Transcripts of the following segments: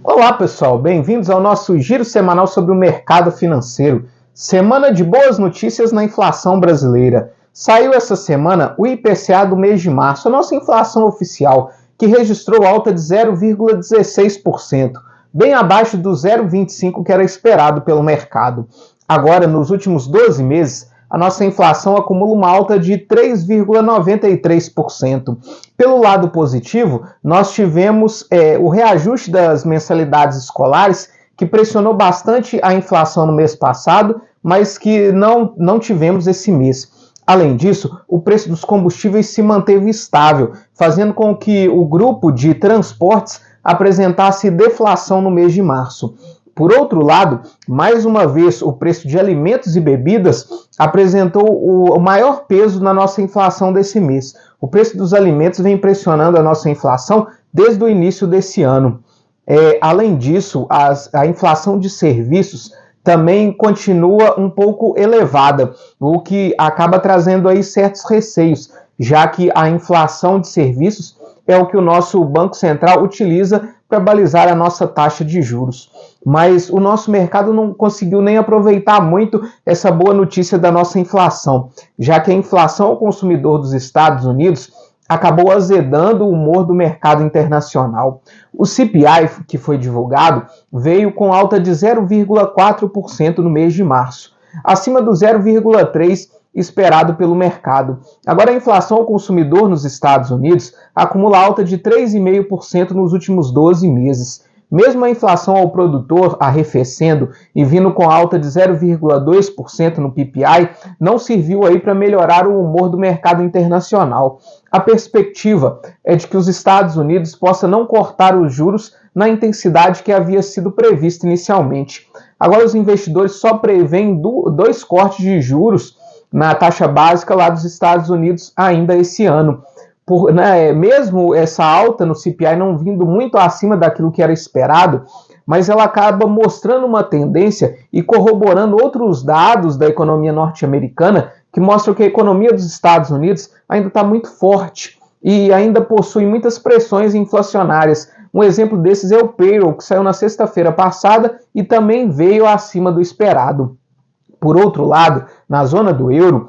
Olá pessoal, bem-vindos ao nosso giro semanal sobre o mercado financeiro. Semana de boas notícias na inflação brasileira. Saiu essa semana o IPCA do mês de março, a nossa inflação oficial, que registrou alta de 0,16%, bem abaixo do 0,25% que era esperado pelo mercado. Agora, nos últimos 12 meses, a nossa inflação acumula uma alta de 3,93%. Pelo lado positivo, nós tivemos o reajuste das mensalidades escolares, que pressionou bastante a inflação no mês passado, mas que não tivemos esse mês. Além disso, o preço dos combustíveis se manteve estável, fazendo com que o grupo de transportes apresentasse deflação no mês de março. Por outro lado, mais uma vez, o preço de alimentos e bebidas apresentou o maior peso na nossa inflação desse mês. O preço dos alimentos vem pressionando a nossa inflação desde o início desse ano. Além disso, a inflação de serviços também continua um pouco elevada, o que acaba trazendo aí certos receios, já que a inflação de serviços é o que o nosso Banco Central utiliza para balizar a nossa taxa de juros. Mas o nosso mercado não conseguiu nem aproveitar muito essa boa notícia da nossa inflação, já que a inflação ao consumidor dos Estados Unidos acabou azedando o humor do mercado internacional. O CPI, que foi divulgado, veio com alta de 0,4% no mês de março, acima do 0,3% esperado pelo mercado. Agora, a inflação ao consumidor nos Estados Unidos acumula alta de 3,5% nos últimos 12 meses. Mesmo a inflação ao produtor arrefecendo e vindo com alta de 0,2% no PPI, não serviu aí para melhorar o humor do mercado internacional. A perspectiva é de que os Estados Unidos possam não cortar os juros na intensidade que havia sido prevista inicialmente. Agora, os investidores só preveem 2 cortes de juros na taxa básica lá dos Estados Unidos ainda esse ano. Mesmo essa alta no CPI não vindo muito acima daquilo que era esperado, mas ela acaba mostrando uma tendência e corroborando outros dados da economia norte-americana que mostram que a economia dos Estados Unidos ainda está muito forte e ainda possui muitas pressões inflacionárias. Um exemplo desses é o payroll, que saiu na sexta-feira passada e também veio acima do esperado. Por outro lado, na zona do euro,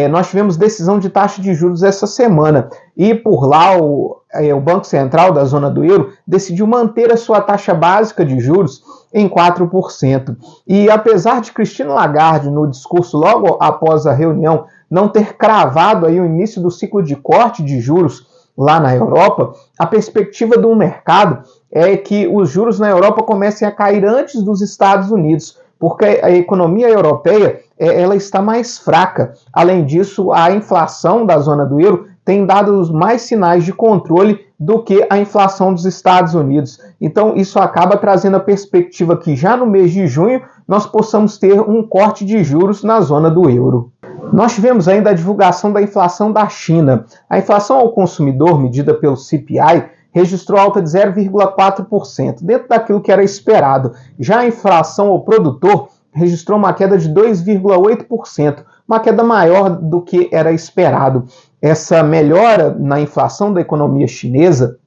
nós tivemos decisão de taxa de juros essa semana e por lá o Banco Central da zona do euro decidiu manter a sua taxa básica de juros em 4%. E apesar de Christine Lagarde, no discurso logo após a reunião, não ter cravado aí o início do ciclo de corte de juros lá na Europa, a perspectiva do mercado é que os juros na Europa comecem a cair antes dos Estados Unidos, porque a economia europeia ela está mais fraca. Além disso, a inflação da zona do euro tem dado mais sinais de controle do que a inflação dos Estados Unidos. Então, isso acaba trazendo a perspectiva que já no mês de junho nós possamos ter um corte de juros na zona do euro. Nós tivemos ainda a divulgação da inflação da China. A inflação ao consumidor, medida pelo CPI, registrou alta de 0,4%, dentro daquilo que era esperado. Já a inflação ao produtor registrou uma queda de 2,8%, uma queda maior do que era esperado. Essa melhora na inflação da economia chinesa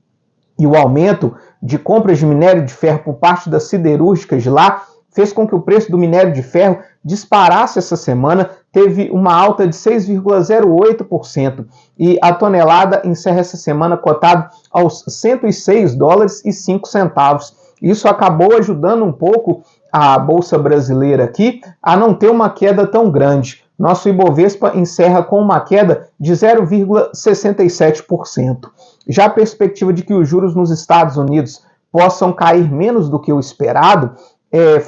e o aumento de compras de minério de ferro por parte das siderúrgicas de lá fez com que o preço do minério de ferro disparasse essa semana, teve uma alta de 6,08% e a tonelada encerra essa semana cotado aos $106,05. Isso acabou ajudando um pouco a Bolsa Brasileira aqui a não ter uma queda tão grande. Nosso Ibovespa encerra com uma queda de 0,67%. Já a perspectiva de que os juros nos Estados Unidos possam cair menos do que o esperado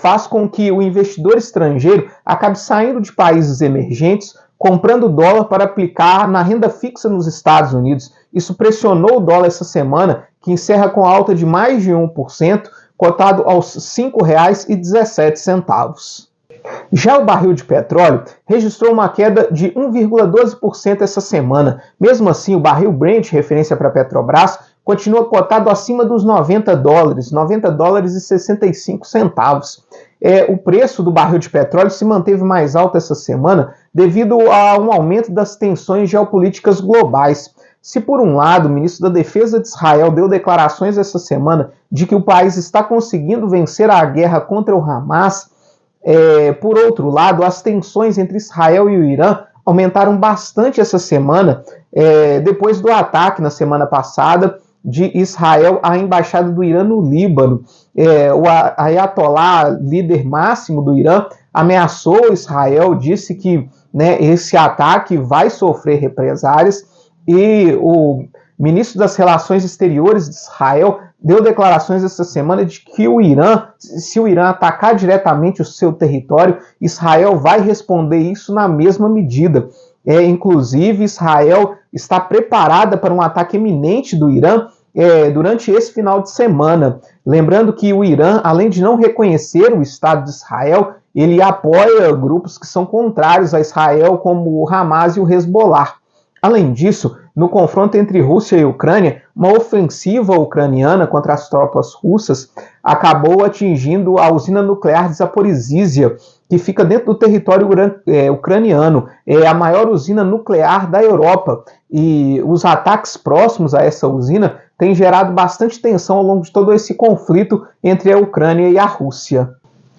faz com que o investidor estrangeiro acabe saindo de países emergentes, comprando dólar para aplicar na renda fixa nos Estados Unidos. Isso pressionou o dólar essa semana, que encerra com alta de mais de 1%, cotado aos R$ 5,17. Já o barril de petróleo registrou uma queda de 1,12% essa semana. Mesmo assim, o barril Brent, referência para a Petrobras, continua cotado acima dos $90, $90,65. O preço do barril de petróleo se manteve mais alto essa semana devido a um aumento das tensões geopolíticas globais. Se por um lado o ministro da Defesa de Israel deu declarações essa semana de que o país está conseguindo vencer a guerra contra o Hamas, por outro lado, as tensões entre Israel e o Irã aumentaram bastante essa semana, depois do ataque na semana passada de Israel à embaixada do Irã no Líbano. O Ayatollah, líder máximo do Irã, ameaçou Israel, disse que, né, esse ataque vai sofrer represálias, e o ministro das Relações Exteriores de Israel deu declarações essa semana de que o Irã, se o Irã atacar diretamente o seu território, Israel vai responder isso na mesma medida. Inclusive, Israel está preparada para um ataque iminente do Irã durante esse final de semana. Lembrando que o Irã, além de não reconhecer o Estado de Israel, ele apoia grupos que são contrários a Israel, como o Hamas e o Hezbollah. Além disso, no confronto entre Rússia e Ucrânia, uma ofensiva ucraniana contra as tropas russas acabou atingindo a usina nuclear de Zaporizhzhia, que fica dentro do território ucraniano. É a maior usina nuclear da Europa, e os ataques próximos a essa usina têm gerado bastante tensão ao longo de todo esse conflito entre a Ucrânia e a Rússia.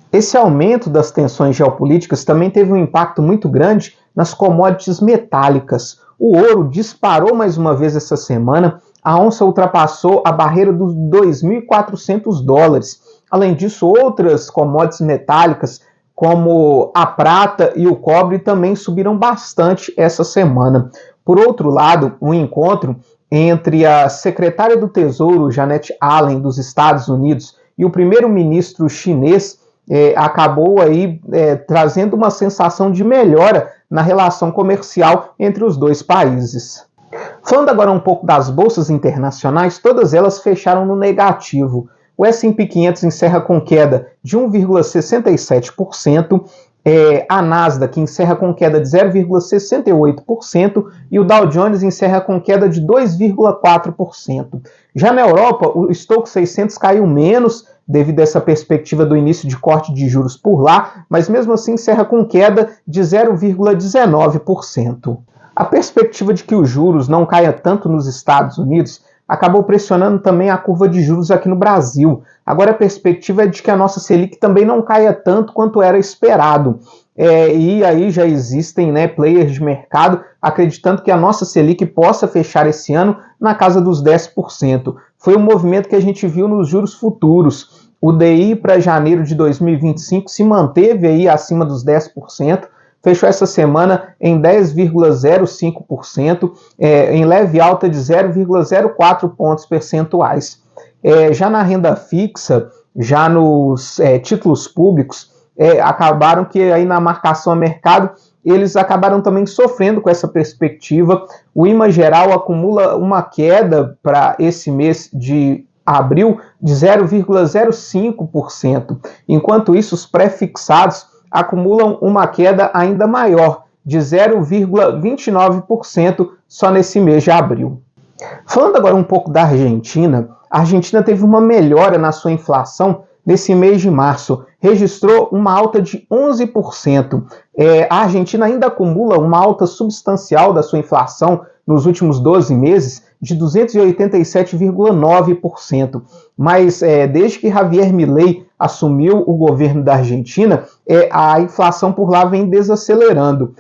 Esse aumento das tensões geopolíticas também teve um impacto muito grande nas commodities metálicas. O ouro disparou mais uma vez essa semana, a onça ultrapassou a barreira dos $2.400. Além disso, outras commodities metálicas, como a prata e o cobre, também subiram bastante essa semana. Por outro lado, um encontro entre a secretária do Tesouro, Janet Yellen, dos Estados Unidos, e o primeiro-ministro chinês acabou aí trazendo uma sensação de melhora na relação comercial entre os dois países. Falando agora um pouco das bolsas internacionais, todas elas fecharam no negativo. O S&P 500 encerra com queda de 1,67%, a Nasdaq encerra com queda de 0,68% e o Dow Jones encerra com queda de 2,4%. Já na Europa, o Stoxx 600 caiu menos devido a essa perspectiva do início de corte de juros por lá, mas mesmo assim encerra com queda de 0,19%. A perspectiva de que os juros não caia tanto nos Estados Unidos acabou pressionando também a curva de juros aqui no Brasil. Agora a perspectiva é de que a nossa Selic também não caia tanto quanto era esperado. E aí já existem, né, players de mercado acreditando que a nossa Selic possa fechar esse ano na casa dos 10%. Foi um movimento que a gente viu nos juros futuros. O DI para janeiro de 2025 se manteve aí acima dos 10%, fechou essa semana em 10,05%, em leve alta de 0,04 pontos percentuais. Já na renda fixa, já nos títulos públicos, acabaram que aí na marcação a mercado, eles acabaram também sofrendo com essa perspectiva. O IMA geral acumula uma queda para esse mês de abril de 0,05%. Enquanto isso, os pré-fixados acumulam uma queda ainda maior, de 0,29% só nesse mês de abril. Falando agora um pouco da Argentina, a Argentina teve uma melhora na sua inflação nesse mês de março, registrou uma alta de 11%. A Argentina ainda acumula uma alta substancial da sua inflação nos últimos 12 meses, de 287,9%. Mas desde que Javier Milei assumiu o governo da Argentina, a inflação por lá vem desacelerando.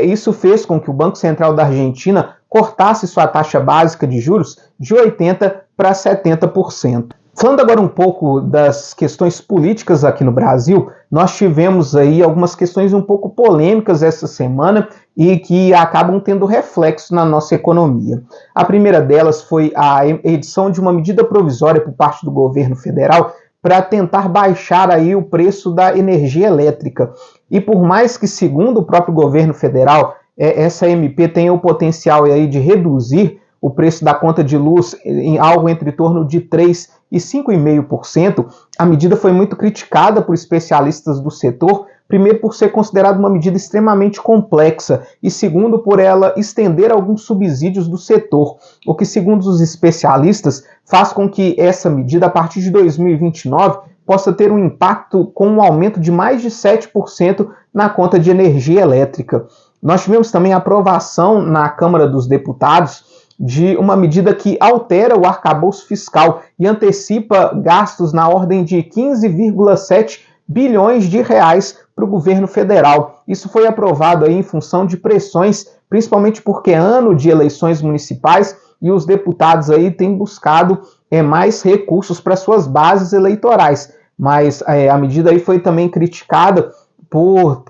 Isso fez com que o Banco Central da Argentina cortasse sua taxa básica de juros de 80% para 70%. Falando agora um pouco das questões políticas aqui no Brasil, nós tivemos aí algumas questões um pouco polêmicas essa semana e que acabam tendo reflexo na nossa economia. A primeira delas foi a edição de uma medida provisória por parte do governo federal para tentar baixar aí o preço da energia elétrica. E por mais que, segundo o próprio governo federal, essa MP tenha o potencial aí de reduzir o preço da conta de luz em algo entre torno de 3% e 5,5%, a medida foi muito criticada por especialistas do setor, primeiro por ser considerada uma medida extremamente complexa e segundo por ela estender alguns subsídios do setor, o que, segundo os especialistas, faz com que essa medida, a partir de 2029, possa ter um impacto com um aumento de mais de 7% na conta de energia elétrica. Nós tivemos também a aprovação na Câmara dos Deputados de uma medida que altera o arcabouço fiscal e antecipa gastos na ordem de 15,7 bilhões de reais para o governo federal. Isso foi aprovado aí em função de pressões, principalmente porque é ano de eleições municipais e os deputados aí têm buscado mais recursos para suas bases eleitorais. Mas a medida aí foi também criticada por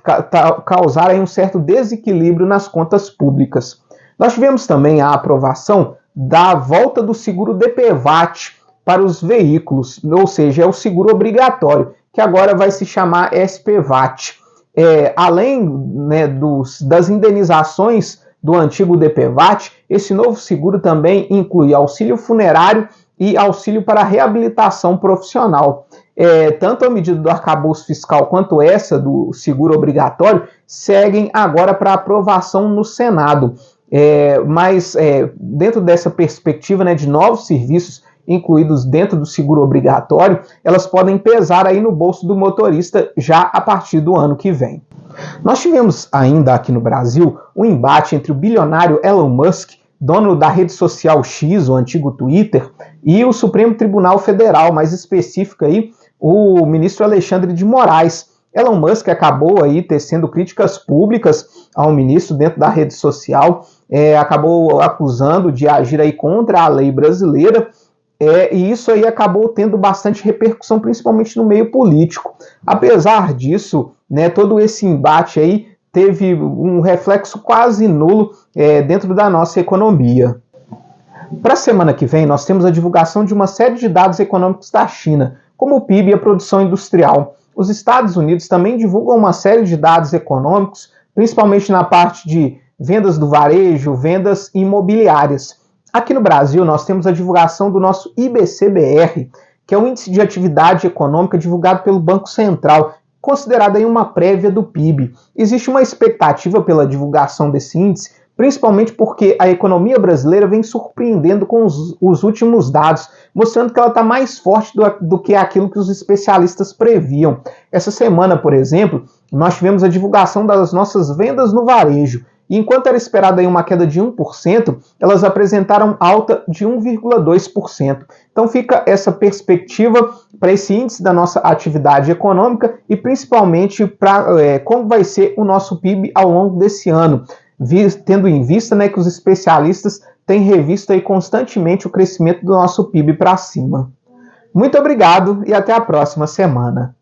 causar aí um certo desequilíbrio nas contas públicas. Nós tivemos também a aprovação da volta do seguro DPVAT para os veículos, ou seja, é o seguro obrigatório, que agora vai se chamar SPVAT. Além, né, das indenizações do antigo DPVAT, esse novo seguro também inclui auxílio funerário e auxílio para reabilitação profissional. Tanto a medida do arcabouço fiscal quanto essa do seguro obrigatório seguem agora para aprovação no Senado. Mas dentro dessa perspectiva, né, de novos serviços incluídos dentro do seguro obrigatório, elas podem pesar aí no bolso do motorista já a partir do ano que vem. Nós tivemos ainda aqui no Brasil um embate entre o bilionário Elon Musk, dono da rede social X, o antigo Twitter, e o Supremo Tribunal Federal, mais específico aí, o ministro Alexandre de Moraes. Elon Musk acabou aí tecendo críticas públicas ao ministro dentro da rede social, acabou acusando de agir aí contra a lei brasileira, e isso aí acabou tendo bastante repercussão, principalmente no meio político. Apesar disso, né, todo esse embate aí teve um reflexo quase nulo dentro da nossa economia. Para a semana que vem, nós temos a divulgação de uma série de dados econômicos da China, como o PIB e a produção industrial. Os Estados Unidos também divulgam uma série de dados econômicos, principalmente na parte de vendas do varejo, vendas imobiliárias. Aqui no Brasil, nós temos a divulgação do nosso IBC-BR, que é o Índice de Atividade Econômica divulgado pelo Banco Central, considerado aí uma prévia do PIB. Existe uma expectativa pela divulgação desse índice, principalmente porque a economia brasileira vem surpreendendo com os últimos dados, mostrando que ela está mais forte do que aquilo que os especialistas previam. Essa semana, por exemplo, nós tivemos a divulgação das nossas vendas no varejo. E enquanto era esperada aí uma queda de 1%, elas apresentaram alta de 1,2%. Então fica essa perspectiva para esse índice da nossa atividade econômica e principalmente para como vai ser o nosso PIB ao longo desse ano, tendo em vista, né, que os especialistas têm revisto aí constantemente o crescimento do nosso PIB para cima. Muito obrigado e até a próxima semana.